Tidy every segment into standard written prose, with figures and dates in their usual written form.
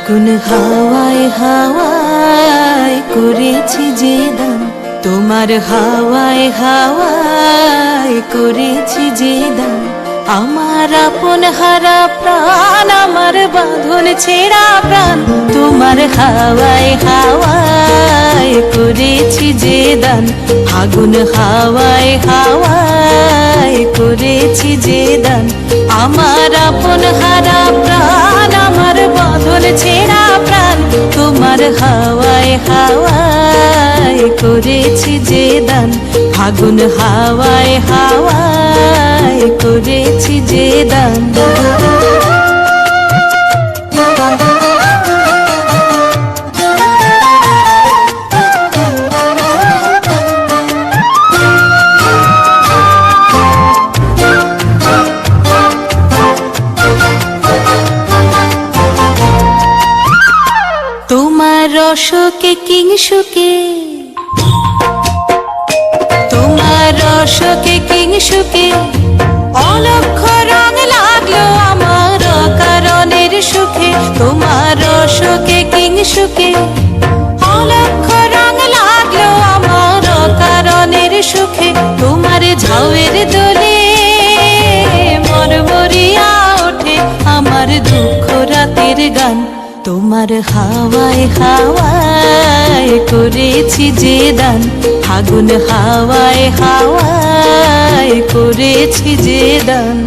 ফাগুন হাওয়ায় হাওয়ায় করেছি যে দান, তোমার হাওয়ায় হাওয়ায় করেছি যে দান। আমার আপন হারা প্রাণ, আমার বাঁধন ছেঁড়া প্রাণ, তোমার হাওয়ায় হাওয়ায় করেছি যে দান। ফাগুন হাওয়ায় হাওয়ায় করেছি যে দান। আমার আপন হারা প্রাণ, আমার বাঁধন ছেঁড়া প্রাণ, তোমার হাওয়ায় হাওয়ায় করেছি যে দান। ফাগুন হাওয়ায় হাওয়ায় করেছি যে দান। তোমার রসকে কিংসুকে, তোমার রসকে কিংসুকে অলক্ষ রং লাগলো আমার কারণের সুখে। তোমার রসকে কিংসুকে অলক্ষ রং লাগলো আমার কারণের সুখে। তোমার ঝাউয়ের দোলে মরমরিয়া ওঠে আমার দুঃখ রাতের গান। তোমার হাওয়ায় হাওয়ায় করেছি যে দান। ফাগুন হাওয়ায় হাওয়ায় করেছি যে দান।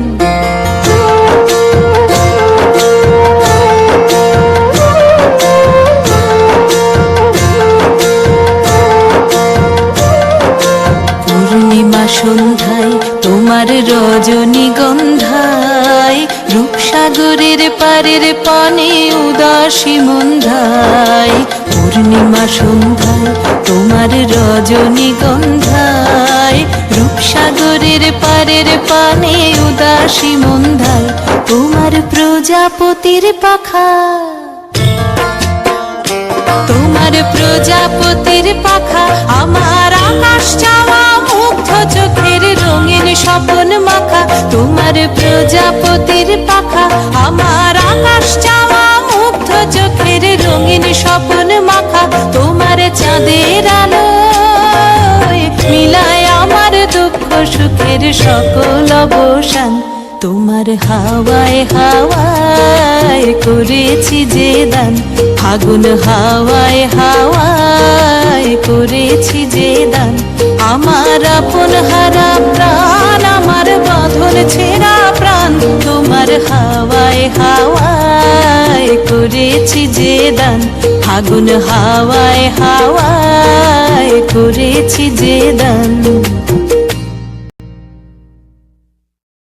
পূর্ণিমা সন্ধ্যায় তোমার রজনীগন্ধায়, রূপসাগরের পারের পানে উদাসী মন্ধায়। পূর্ণিমা সন্ধ্যায় তোমার রজনীগন্ধায়, রূপসাগরের পারের পানে উদাসী মন্ধায়। তোমার প্রজাপতির পাখা, তোমার প্রজাপতির পাখা আমার আকাশ চাওয়া মুগ্ধ চোখের রঙিন স্বপন মাখা। তোমার প্রজাপতির পাখা আমার আকাশ চাওয়া মুগ্ধ চোখের রঙিন স্বপন মাখা। তোমার চাঁদের আলোয় মিলায় আমার দুঃখ সুখের সকল অবসান। তোমার হাওয়ায় হাওয়ায় করেছি যে দান। ফাগুন হাওয়ায় হাওয়ায় করেছি যে দান। আমার আপন হারা প্রাণ, আমার বাঁধন ছেঁড়া প্রাণ, তোমার হাওয়ায় হাওয়ায় করেছি যে দান। ফাগুন হাওয়ায় হাওয়ায় করেছি যে দান।